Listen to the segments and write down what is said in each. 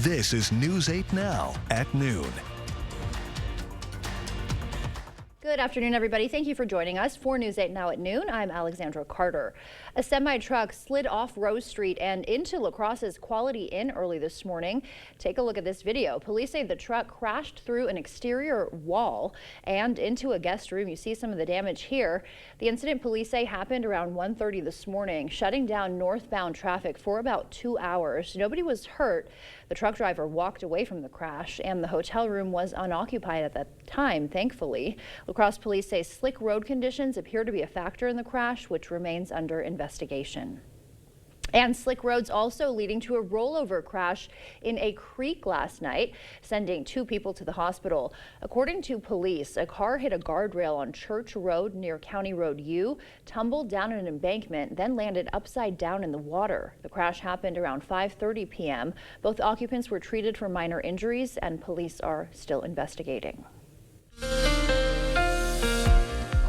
This is News 8 Now at noon. Good afternoon, everybody. Thank you for joining us for News 8 Now at noon. I'm Alexandra Carter. A semi-truck slid off Rose Street and into La Crosse's Quality Inn early this morning. Take a look at this video. Police say the truck crashed through an exterior wall and into a guest room. You see some of the damage here. The incident, police say, happened around 1:30 this morning, shutting down northbound traffic for about 2 hours. Nobody was hurt. The truck driver walked away from the crash, and the hotel room was unoccupied at that time, thankfully. La Crosse police say slick road conditions appear to be a factor in the crash, which remains under investigation. And slick roads also leading to a rollover crash in a creek last night, sending 2 people to the hospital. According to police, a car hit a guardrail on Church Road near County Road U, tumbled down an embankment, then landed upside down in the water. The crash happened around 5:30 p.m. Both occupants were treated for minor injuries, and police are still investigating.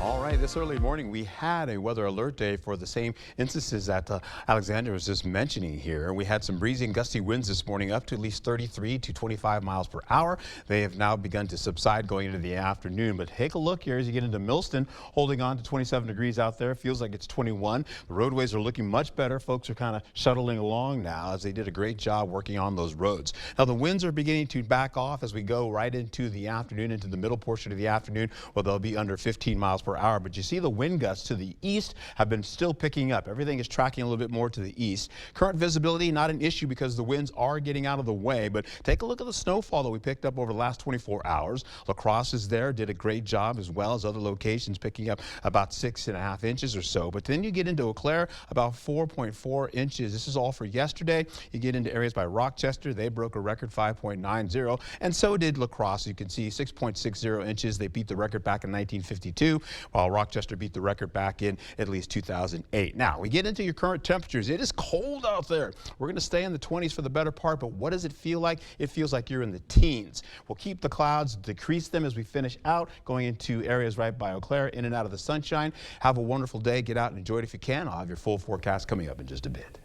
All right, this early morning we had a weather alert day for the same instances that Alexander was just mentioning here. We had some breezy and gusty winds this morning up to at least 33 to 25 miles per hour. They have now begun to subside going into the afternoon. But take a look here as you get into Millston, holding on to 27 degrees out there. Feels like it's 21. The roadways are looking much better. Folks are kind of shuttling along now as they did a great job working on those roads. Now the winds are beginning to back off as we go right into the afternoon, into the middle portion of the afternoon, where they'll be under 15 miles per hour. But you see the wind gusts to the east have been still picking up. Everything is tracking a little bit more to the east. Current visibility, not an issue because the winds are getting out of the way. But take a look at the snowfall that we picked up over the last 24 hours. La Crosse is there, did a great job, as well as other locations picking up about 6.5 inches or so. But then you get into Eau Claire, about 4.4 inches. This is all for yesterday. You get into areas by Rochester. They broke a record 5.90. And so did La Crosse. You can see 6.60 inches. They beat the record back in 1952, while Rochester beat the record back in at least 2008. Now, we get into your current temperatures. It is cold out there. We're going to stay in the 20s for the better part, but what does it feel like? It feels like you're in the teens. We'll keep the clouds, decrease them as we finish out, going into areas right by Eau Claire, in and out of the sunshine. Have a wonderful day. Get out and enjoy it if you can. I'll have your full forecast coming up in just a bit.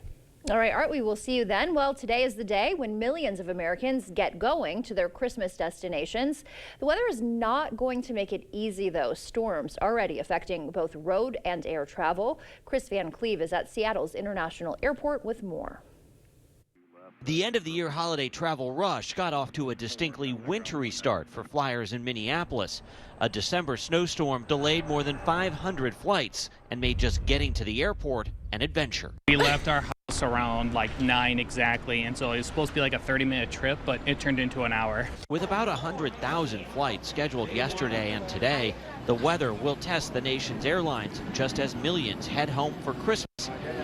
All right, Art, we will see you then. Well, today is the day when millions of Americans get going to their Christmas destinations. The weather is not going to make it easy, though. Storms already affecting both road and air travel. Chris Van Cleve is at Seattle's International Airport with more. The end-of-the-year holiday travel rush got off to a distinctly wintry start for flyers in Minneapolis. A December snowstorm delayed more than 500 flights and made just getting to the airport an adventure. We left our house around like 9 exactly, and so it was supposed to be like a 30-minute trip, but it turned into an hour. With about 100,000 flights scheduled yesterday and today, the weather will test the nation's airlines just as millions head home for Christmas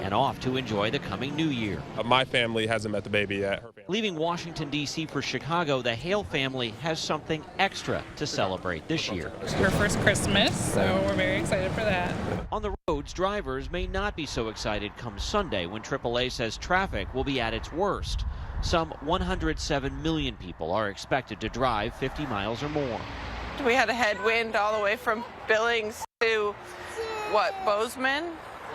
and off to enjoy the coming new year. My family hasn't met the baby yet. Leaving Washington, D.C. for Chicago, the Hale family has something extra to celebrate this year. Her first Christmas, so we're very excited for that. On the roads, drivers may not be so excited come Sunday when AAA says traffic will be at its worst. Some 107 million people are expected to drive 50 miles or more. We had a headwind all the way from Billings to, Bozeman?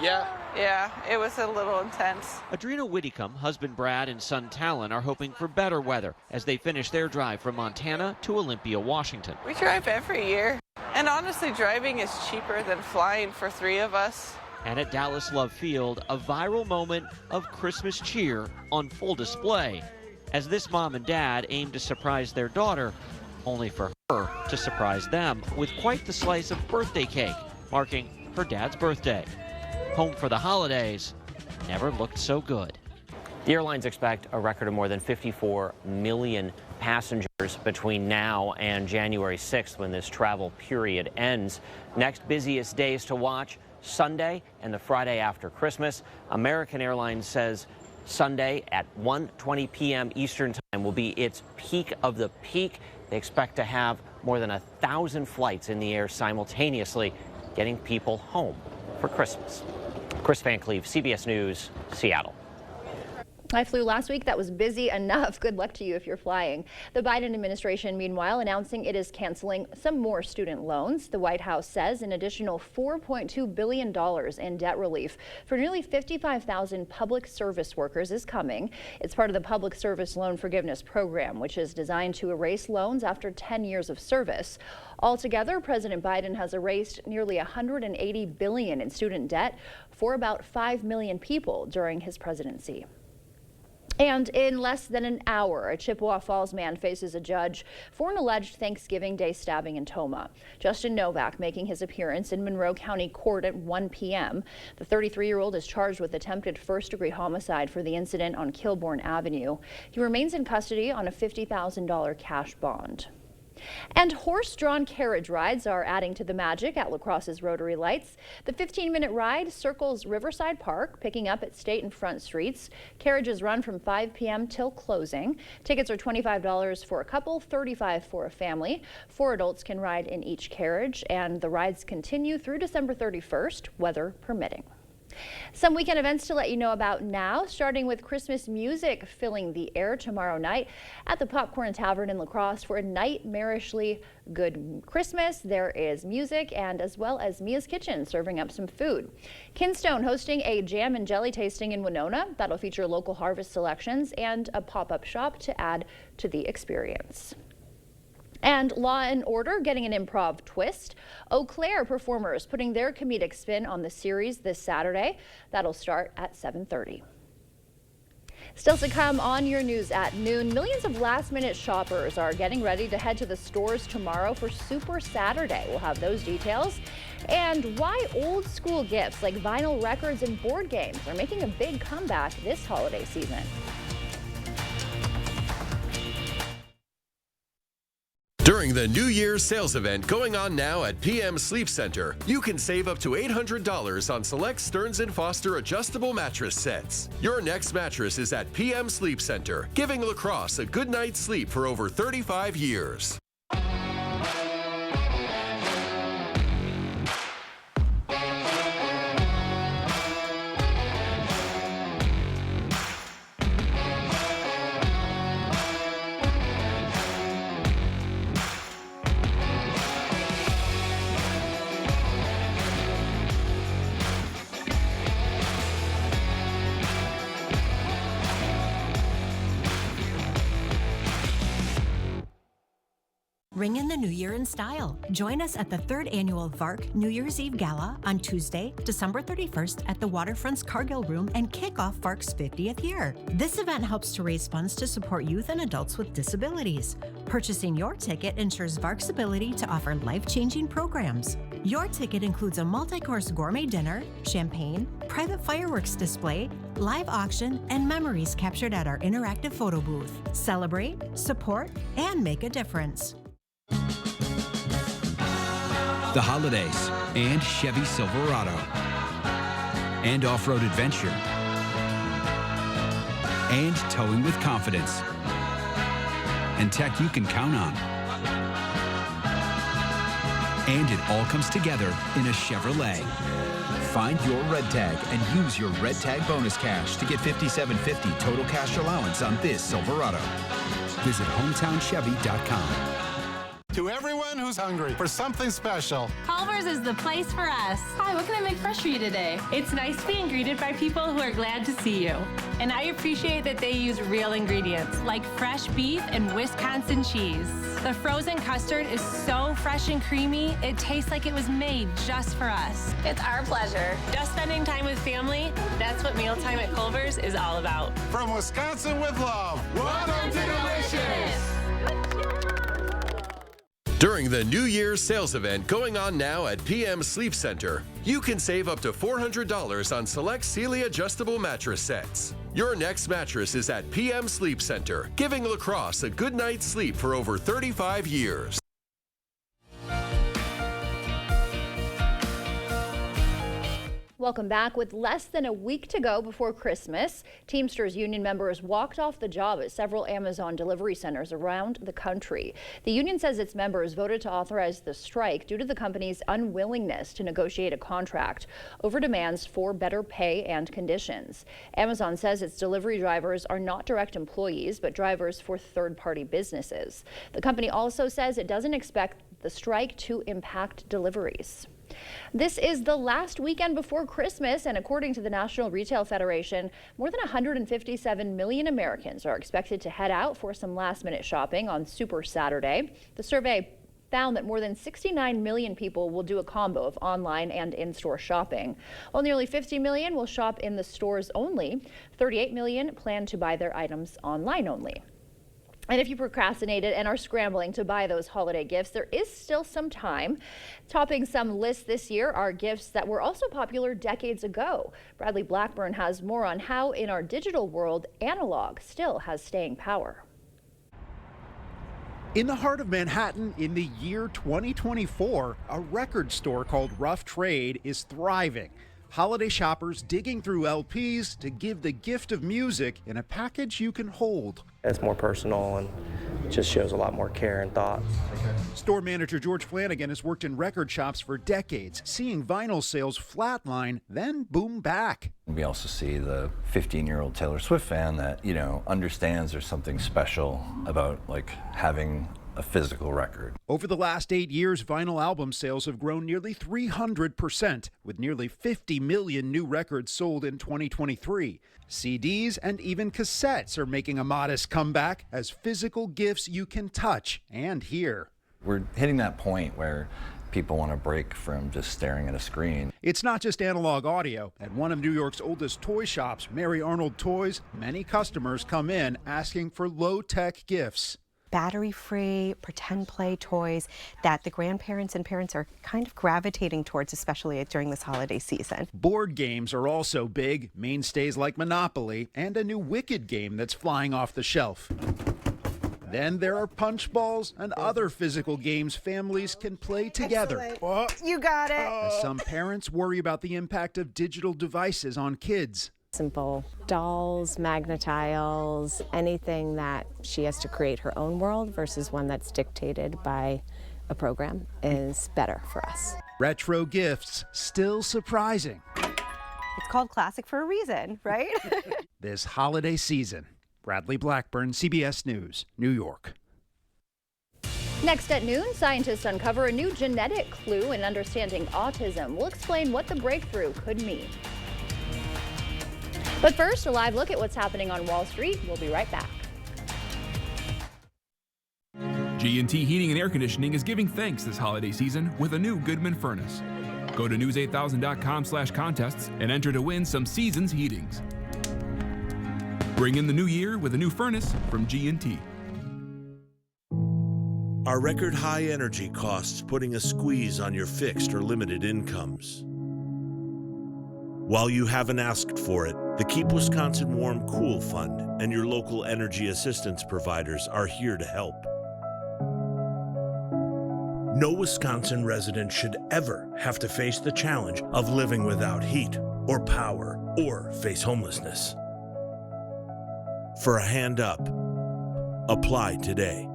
Yeah, it was a little intense. Adrena Whitcomb, husband Brad, and son Talon are hoping for better weather as they finish their drive from Montana to Olympia, Washington. We drive every year, and honestly, driving is cheaper than flying for 3 of us. And at Dallas Love Field, a viral moment of Christmas cheer on full display as this mom and dad aim to surprise their daughter, only for her to surprise them with quite the slice of birthday cake, marking her dad's birthday. Home for the holidays never looked so good. The airlines expect a record of more than 54 million passengers between now and January 6th when this travel period ends. Next busiest days to watch, Sunday and the Friday after Christmas. American Airlines says Sunday at 1:20 p.m. Eastern Time will be its peak of the peak. They expect to have more than 1,000 flights in the air simultaneously, getting people home for Christmas. Chris Van Cleve, CBS News, Seattle. I flew last week. That was busy enough. Good luck to you if you're flying. The Biden administration, meanwhile, announcing it is canceling some more student loans. The White House says an additional $4.2 billion in debt relief for nearly 55,000 public service workers is coming. It's part of the Public Service Loan Forgiveness Program, which is designed to erase loans after 10 years of service. Altogether, President Biden has erased nearly $180 billion in student debt for about 5 million people during his presidency. And in less than an hour, a Chippewa Falls man faces a judge for an alleged Thanksgiving Day stabbing in Tomah. Justin Novak making his appearance in Monroe County Court at 1 p.m. The 33-year-old is charged with attempted first-degree homicide for the incident on Kilbourne Avenue. He remains in custody on a $50,000 cash bond. And horse-drawn carriage rides are adding to the magic at La Crosse's Rotary Lights. The 15-minute ride circles Riverside Park, picking up at State and Front Streets. Carriages run from 5 p.m. till closing. Tickets are $25 for a couple, $35 for a family. 4 adults can ride in each carriage, and the rides continue through December 31st, weather permitting. Some weekend events to let you know about now, starting with Christmas music filling the air tomorrow night at the Popcorn Tavern in La Crosse for a nightmarishly good Christmas. There is music and as well as Mia's Kitchen serving up some food. Kinstone hosting a jam and jelly tasting in Winona that'll feature local harvest selections and a pop-up shop to add to the experience. And Law and Order getting an improv twist. Eau Claire performers putting their comedic spin on the series this Saturday. That'll start at 7:30. Still to come on your news at noon, millions of last-minute shoppers are getting ready to head to the stores tomorrow for Super Saturday. We'll have those details. And why old school gifts like vinyl records and board games are making a big comeback this holiday season. During the New Year's sales event going on now at PM Sleep Center, you can save up to $800 on select Stearns & Foster adjustable mattress sets. Your next mattress is at PM Sleep Center, giving La Crosse a good night's sleep for over 35 years. Ring in the new year in style. Join us at the 3rd annual VARC New Year's Eve Gala on Tuesday, December 31st at the Waterfront's Cargill Room and kick off VARC's 50th year. This event helps to raise funds to support youth and adults with disabilities. Purchasing your ticket ensures VARC's ability to offer life-changing programs. Your ticket includes a multi-course gourmet dinner, champagne, private fireworks display, live auction, and memories captured at our interactive photo booth. Celebrate, support, and make a difference. The holidays and Chevy Silverado and off-road adventure and towing with confidence and tech you can count on. And it all comes together in a Chevrolet. Find your red tag and use your red tag bonus cash to get $5,750 total cash allowance on this Silverado. Visit HometownChevy.com. To everyone who's hungry for something special, Culver's is the place for us. Hi, what can I make fresh for you today? It's nice being greeted by people who are glad to see you. And I appreciate that they use real ingredients like fresh beef and Wisconsin cheese. The frozen custard is so fresh and creamy, it tastes like it was made just for us. It's our pleasure. Just spending time with family, that's what mealtime at Culver's is all about. From Wisconsin with love, welcome to Delicious! During the New Year's sales event going on now at PM Sleep Center, you can save up to $400 on select Sealy adjustable mattress sets. Your next mattress is at PM Sleep Center, giving La Crosse a good night's sleep for over 35 years. Welcome back. With less than a week to go before Christmas, Teamsters union members walked off the job at several Amazon delivery centers around the country. The union says its members voted to authorize the strike due to the company's unwillingness to negotiate a contract over demands for better pay and conditions. Amazon says its delivery drivers are not direct employees, but drivers for third-party businesses. The company also says it doesn't expect the strike to impact deliveries. This is the last weekend before Christmas, and according to the National Retail Federation, more than 157 million Americans are expected to head out for some last-minute shopping on Super Saturday. The survey found that more than 69 million people will do a combo of online and in-store shopping, while nearly 50 million will shop in the stores only. 38 million plan to buy their items online only. And if you procrastinated and are scrambling to buy those holiday gifts, there is still some time. Topping some lists this year are gifts that were also popular decades ago. Bradley Blackburn has more on how in our digital world, analog still has staying power. In the heart of Manhattan in the year 2024, a record store called Rough Trade is thriving. Holiday shoppers digging through LPs to give the gift of music in a package you can hold. It's more personal and just shows a lot more care and thought. Store manager George Flanagan has worked in record shops for decades, seeing vinyl sales flatline, then boom back. We also see the 15-year-old Taylor Swift fan that, understands there's something special about having a physical record. Over the last 8 years, vinyl album sales have grown nearly 300%, with nearly 50 million new records sold in 2023. CDs and even cassettes are making a modest comeback as physical gifts you can touch and hear. We're hitting that point where people want to break from just staring at a screen. It's not just analog audio. At one of New York's oldest toy shops, Mary Arnold Toys, many customers come in asking for low-tech gifts. Battery-free, pretend play toys that the grandparents and parents are kind of gravitating towards, especially during this holiday season. Board games are also big, mainstays like Monopoly, and a new Wicked game that's flying off the shelf. Then there are punch balls and other physical games families can play together. You got it. Some parents worry about the impact of digital devices on kids. Simple dolls, Magna-Tiles, anything that she has to create her own world versus one that's dictated by a program is better for us. Retro gifts still surprising. It's called classic for a reason, right? This holiday season. Bradley Blackburn, CBS News, New York. Next at noon, scientists uncover a new genetic clue in understanding autism. We'll explain what the breakthrough could mean. But first, a live look at what's happening on Wall Street. We'll be right back. G&T Heating and Air Conditioning is giving thanks this holiday season with a new Goodman furnace. Go to news8000.com/contests and enter to win some Seasons heatings. Bring in the new year with a new furnace from G&T. Are record high energy costs putting a squeeze on your fixed or limited incomes? While you haven't asked for it, the Keep Wisconsin Warm Cool Fund and your local energy assistance providers are here to help. No Wisconsin resident should ever have to face the challenge of living without heat or power or face homelessness. For a hand up, apply today.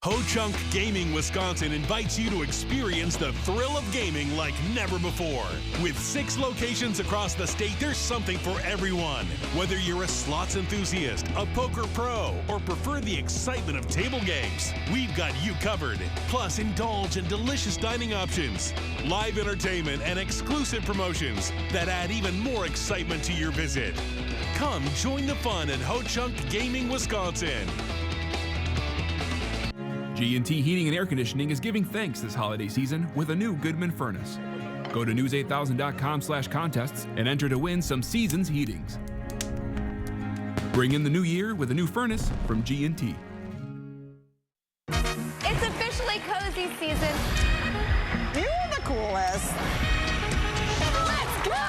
Ho-Chunk Gaming Wisconsin invites you to experience the thrill of gaming like never before. With 6 locations across the state, there's something for everyone. Whether you're a slots enthusiast, a poker pro, or prefer the excitement of table games, we've got you covered. Plus, indulge in delicious dining options, live entertainment, and exclusive promotions that add even more excitement to your visit. Come join the fun at Ho-Chunk Gaming Wisconsin. G&T Heating and Air Conditioning is giving thanks this holiday season with a new Goodman furnace. Go to news8000.com/contests and enter to win some Seasons heatings. Bring in the new year with a new furnace from G&T. It's officially cozy season. You're the coolest. Let's go!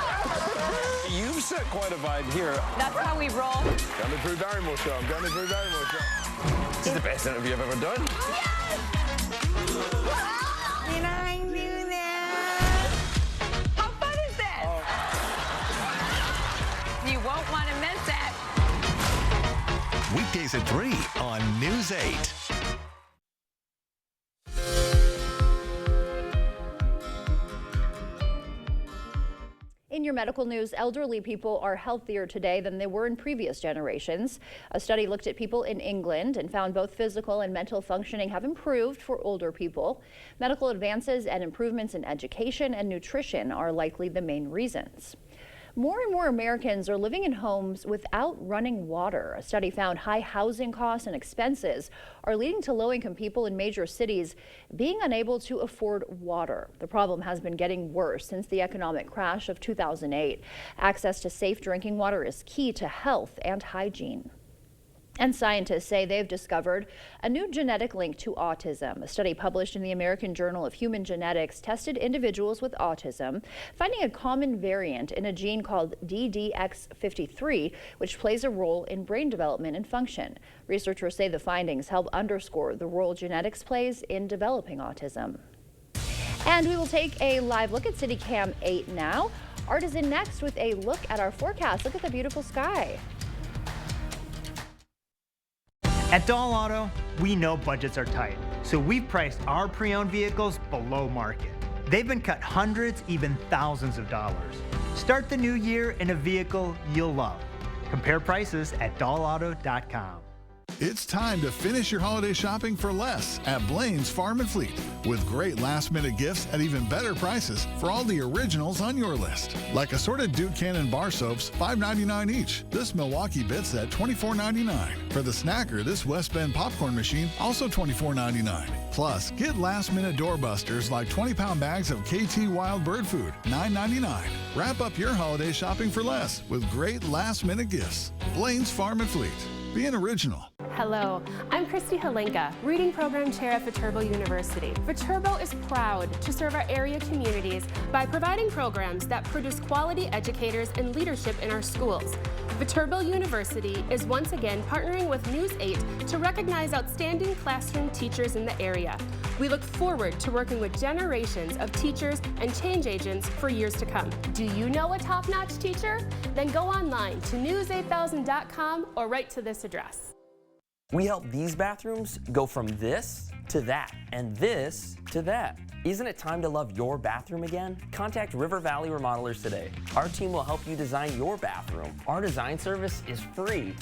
You've set quite a vibe here. That's how we roll. Got the Drew Barrymore show. Got the Drew Barrymore show. This is the best interview I've ever done. Yes! Did I do that? How fun is this? Weekdays at 3 on News 8. In your medical news, elderly people are healthier today than they were in previous generations. A study looked at people in England and found both physical and mental functioning have improved for older people. Medical advances and improvements in education and nutrition are likely the main reasons. More and more Americans are living in homes without running water. A study found high housing costs and expenses are leading to low-income people in major cities being unable to afford water. The problem has been getting worse since the economic crash of 2008. Access to safe drinking water is key to health and hygiene. And scientists say they've discovered a new genetic link to autism. A study published in the American Journal of Human Genetics tested individuals with autism, finding a common variant in a gene called DDX53, which plays a role in brain development and function. Researchers say the findings help underscore the role genetics plays in developing autism. And we will take a live look at CityCam 8 now. Art is in next with a look at our forecast. Look at the beautiful sky. At Dahl Auto, we know budgets are tight, so we've priced our pre-owned vehicles below market. They've been cut hundreds, even thousands of dollars. Start the new year in a vehicle you'll love. Compare prices at dahlauto.com. It's time to finish your holiday shopping for less at Blaine's Farm and Fleet, with great last-minute gifts at even better prices for all the originals on your list. Like assorted Duke Cannon bar soaps, $5.99 each. This Milwaukee bit set, $24.99. For the snacker, this West Bend popcorn machine, also $24.99. Plus, get last-minute doorbusters like 20-pound bags of KT Wild Bird Food, $9.99. Wrap up your holiday shopping for less with great last-minute gifts. Blaine's Farm and Fleet. Being original. Hello, I'm Christy Halenka, Reading Program Chair at Viterbo University. Viterbo is proud to serve our area communities by providing programs that produce quality educators and leadership in our schools. Viterbo University is once again partnering with News 8 to recognize outstanding classroom teachers in the area. We look forward to working with generations of teachers and change agents for years to come. Do you know a top-notch teacher? Then go online to news8000.com or write to this address. We help these bathrooms go from this to that, and this to that. Isn't it time to love your bathroom again? Contact River Valley Remodelers today. Our team will help you design your bathroom. Our design service is free.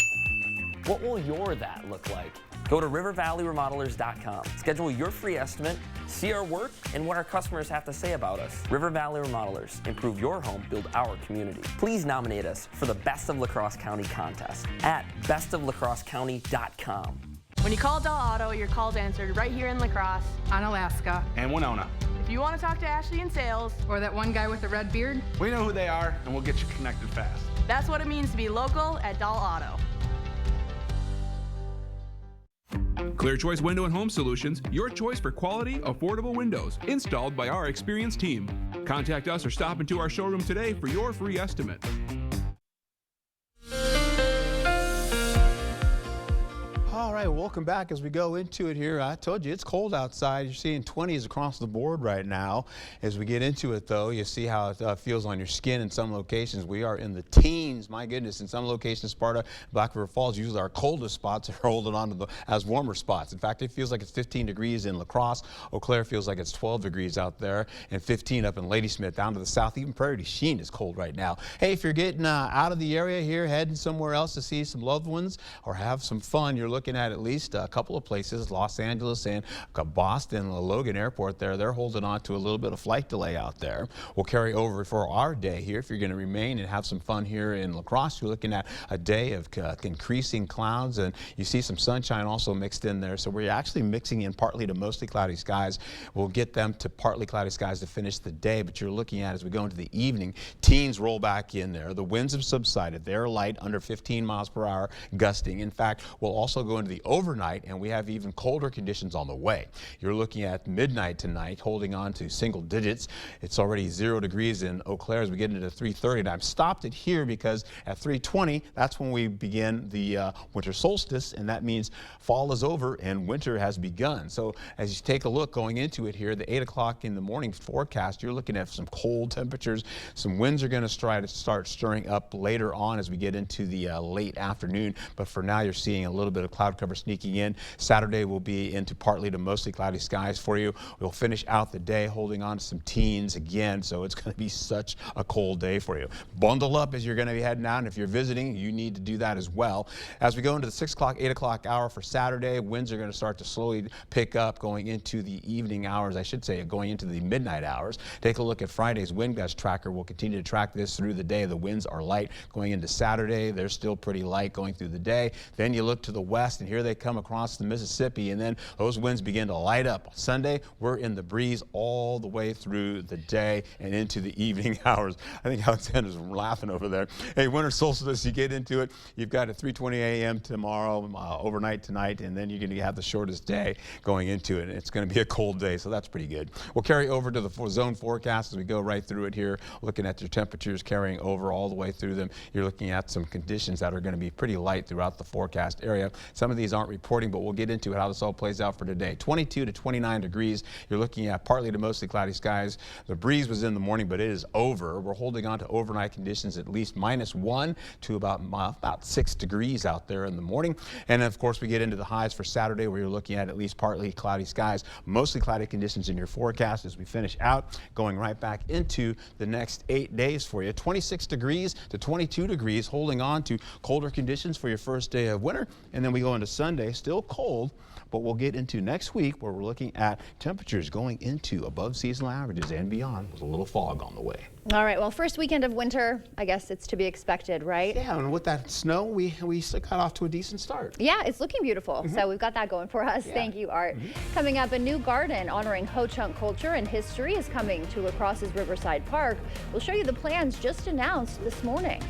What will your that look like? Go to rivervalleyremodelers.com. Schedule your free estimate, see our work, and what our customers have to say about us. River Valley Remodelers. Improve your home, build our community. Please nominate us for the Best of La Crosse County contest at bestoflacrossecounty.com. When you call Dahl Auto, your call's answered right here in La Crosse, Onalaska, And Winona. If you want to talk to Ashley in sales, or that one guy with the red beard, We know who they are, and we'll get you connected fast. that's what it means to be local at Dahl Auto. Clear Choice Window and Home Solutions, your choice for quality, affordable windows, installed by our experienced team. Contact us or stop into our showroom today for your free estimate. All right, welcome back as we go into it here. I told you it's cold outside. You're seeing 20s across the board right now. As we get into it, though, you see how it feels on your skin in some locations. We are in the teens, my goodness. In some locations, Sparta, Black River Falls, usually our coldest spots are holding on to as warmer spots. In fact, it feels like it's 15 degrees in La Crosse. Eau Claire feels like it's 12 degrees out there, and 15 up in Ladysmith. Down to the south, even Prairie du Chien is cold right now. Hey, if you're getting out of the area here, heading somewhere else to see some loved ones or have some fun, you're looking at least a couple of places, Los Angeles and Boston, Logan Airport there. They're holding on to a little bit of flight delay out there. We'll carry over for our day here. If you're going to remain and have some fun here in La Crosse, you're looking at a day of increasing clouds, and you see some sunshine also mixed in there. So we're actually mixing in partly to mostly cloudy skies. We'll get them to partly cloudy skies to finish the day, but you're looking at, as we go into the evening, teens roll back in there. The winds have subsided. They're light, under 15 miles per hour, gusting. In fact, we'll also go into the overnight, and we have even colder conditions on the way. You're looking at midnight tonight, holding on to single digits. It's already 0 degrees in Eau Claire as we get into 3:30, and I've stopped it here because at 3:20, that's when we begin the winter solstice, and that means fall is over and winter has begun. So as you take a look going into it here, the 8 o'clock in the morning forecast, you're looking at some cold temperatures. Some winds are going to start stirring up later on as we get into the late afternoon, but for now you're seeing a little bit of cloud cover sneaking in. Saturday will be into partly to mostly cloudy skies for you. We'll finish out the day holding on to some teens again, so it's going to be such a cold day for you. Bundle up as you're going to be heading out, and if you're visiting, you need to do that as well. As we go into the 6 o'clock, 8 o'clock hour for Saturday, winds are going to start to slowly pick up going into the evening hours, I should say, going into the midnight hours. Take a look at Friday's wind gust tracker. We'll continue to track this through the day. The winds are light going into Saturday. They're still pretty light going through the day. Then you look to the west, and here they come across the Mississippi, and then those winds begin to light up. Sunday, we're in the breeze all the way through the day and into the evening hours. I think Alexander's laughing over there. Hey, winter solstice, you get into it. You've got a 3:20 a.m. tomorrow, overnight tonight, and then you're going to have the shortest day going into it. It's going to be a cold day, so that's pretty good. We'll carry over to the zone forecast as we go right through it here, looking at your temperatures carrying over all the way through them. You're looking at some conditions that are going to be pretty light throughout the forecast area. Some of these aren't reporting, but we'll get into it, how this all plays out for today. 22 to 29 degrees. You're looking at partly to mostly cloudy skies. The breeze was in the morning, but it is over. We're holding on to overnight conditions at least -1 to about 6 degrees out there in the morning. And of course, we get into the highs for Saturday, where you're looking at least partly cloudy skies, mostly cloudy conditions in your forecast as we finish out, going right back into the next 8 days for you. 26 degrees to 22 degrees, holding on to colder conditions for your first day of winter. And then we go into Sunday, still cold, but we'll get into next week where we're looking at temperatures going into above seasonal averages and beyond with a little fog on the way. All right, well, first weekend of winter, I guess it's to be expected, right? Yeah, and with that snow, we still got off to a decent start. Yeah, it's looking beautiful. So we've got that going for us. Yeah. Thank you, Art. Coming up, a new garden honoring Ho-Chunk culture and history is coming to La Crosse's Riverside Park. We'll show you the plans just announced this morning.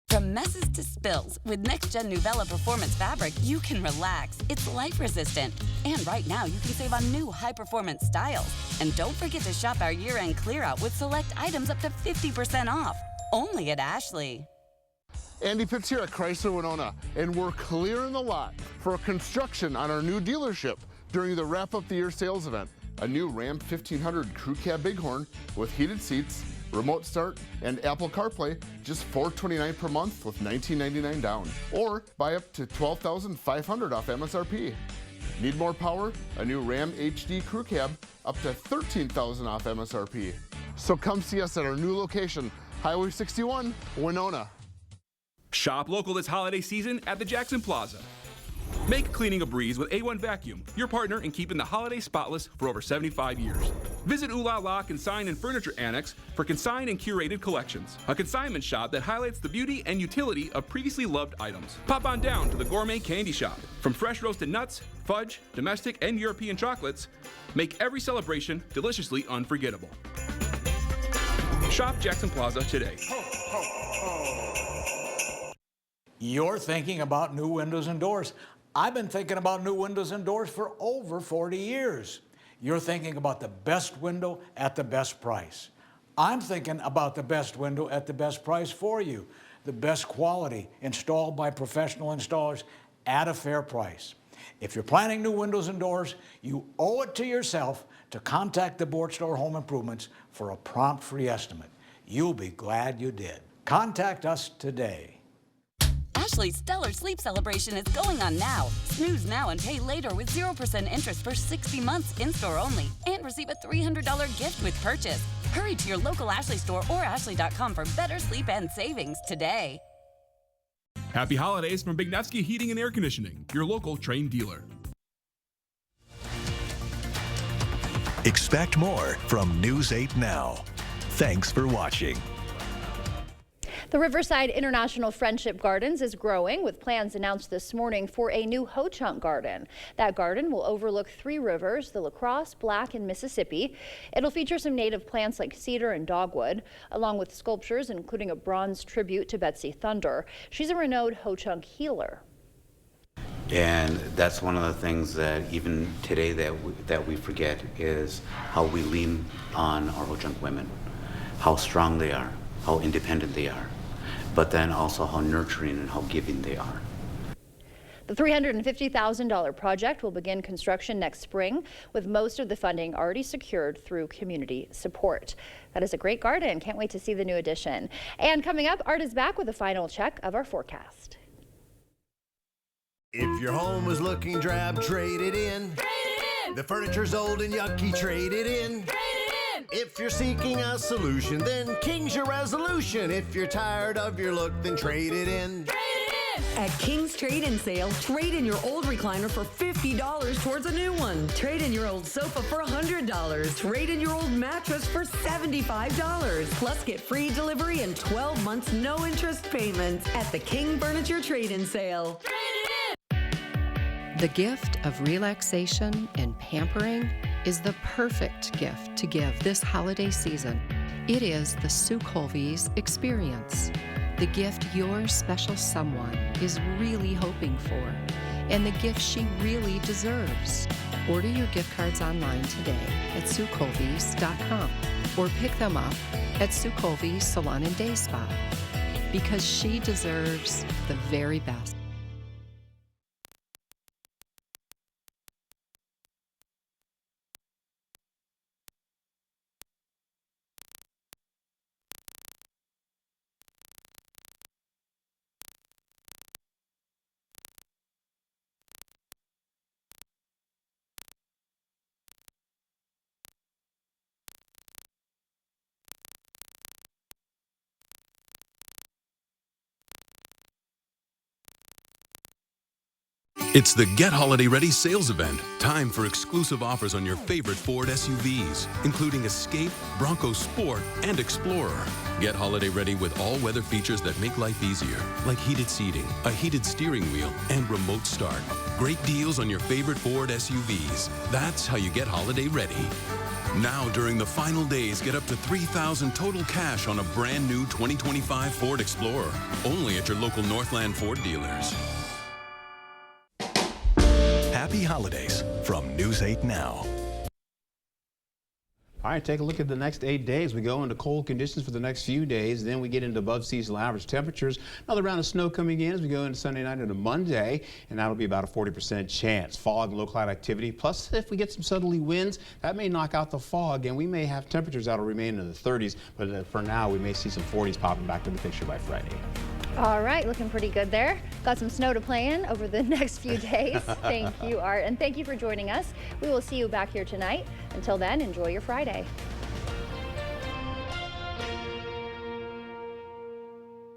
From messes to spills, with next-gen Nuvella Performance fabric, you can relax. It's life-resistant. And right now, you can save on new high-performance styles. And don't forget to shop our year-end clear-out with select items up to 50% off. Only at Ashley. Andy Pitts here at Chrysler Winona, and we're clearing the lot for construction on our new dealership during the Wrap-Up the Year sales event. A new Ram 1500 Crew Cab Bighorn with heated seats, remote start, and Apple CarPlay, just $429 per month with $19.99 down. Or buy up to $12,500 off MSRP. Need more power? A new Ram HD Crew Cab, up to $13,000 off MSRP. So come see us at our new location, Highway 61, Winona. Shop local this holiday season at the Jackson Plaza. Make cleaning a breeze with A1 Vacuum, your partner in keeping the holiday spotless for over 75 years. Visit Ooh La La Consign and Furniture Annex for consigned and curated collections. A consignment shop that highlights the beauty and utility of previously loved items. Pop on down to the Gourmet Candy Shop. From fresh roasted nuts, fudge, domestic, and European chocolates, make every celebration deliciously unforgettable. Shop Jackson Plaza today. You're thinking about new windows and doors. I've been thinking about new windows and doors for over 40 years. You're thinking about the best window at the best price. I'm thinking about the best window at the best price for you. The best quality, installed by professional installers at a fair price. If you're planning new windows and doors, you owe it to yourself to contact the Board Store Home Improvements for a prompt free estimate. You'll be glad you did. Contact us today. Ashley's Stellar Sleep Celebration is going on now. Snooze now and pay later with 0% interest for 60 months in-store only. And receive a $300 gift with purchase. Hurry to your local Ashley store or ashley.com for better sleep and savings today. Happy holidays from Bignevsky Heating and Air Conditioning, your local trained dealer. Expect more from News 8 Now. Thanks for watching. The Riverside International Friendship Gardens is growing with plans announced this morning for a new Ho-Chunk garden. That garden will overlook 3 rivers, the La Crosse, Black, and Mississippi. It'll feature some native plants like cedar and dogwood, along with sculptures including a bronze tribute to Betsy Thunder. She's a renowned Ho-Chunk healer. And that's one of the things that even today that we forget is how we lean on our Ho-Chunk women, how strong they are, how independent they are, but then also how nurturing and how giving they are. The $350,000 project will begin construction next spring, with most of the funding already secured through community support. That is a great garden. Can't wait to see the new addition. And coming up, Art is back with a final check of our forecast. If your home was looking drab, trade it in. Trade it in. The furniture's old and yucky, trade it in. Trade it in. If you're seeking a solution, then King's your resolution. If you're tired of your look, then trade it in. Trade it in. At King's Trade-In Sale, trade in your old recliner for $50 towards a new one. Trade in your old sofa for $100. Trade in your old mattress for $75. Plus, get free delivery and 12 months no interest payments at the King Furniture Trade-In Sale. Trade it in. The gift of relaxation and pampering is the perfect gift to give this holiday season. It is the Sue Colby's experience, the gift your special someone is really hoping for, and the gift she really deserves. Order your gift cards online today at SueColby's.com or pick them up at Sue Colby's Salon and Day Spa, because she deserves the very best. It's the Get Holiday Ready sales event. Time for exclusive offers on your favorite Ford SUVs, including Escape, Bronco Sport, and Explorer. Get holiday ready with all-weather features that make life easier, like heated seating, a heated steering wheel, and remote start. Great deals on your favorite Ford SUVs. That's how you get holiday ready. Now, during the final days, get up to $3,000 total cash on a brand new 2025 Ford Explorer. Only at your local Northland Ford dealers. Happy holidays from News 8 Now. All right, take a look at the next 8 days. We go into cold conditions for the next few days. Then we get into above seasonal average temperatures. Another round of snow coming in as we go into Sunday night into Monday, and that'll be about a 40% chance. Fog and low cloud activity. Plus, if we get some southerly winds, that may knock out the fog, and we may have temperatures that'll remain in the 30s. But for now, we may see some 40s popping back in the picture by Friday. All right, looking pretty good there. Got some snow to play in over the next few days. Thank you, Art, and thank you for joining us. We will see you back here tonight. Until then, enjoy your Friday.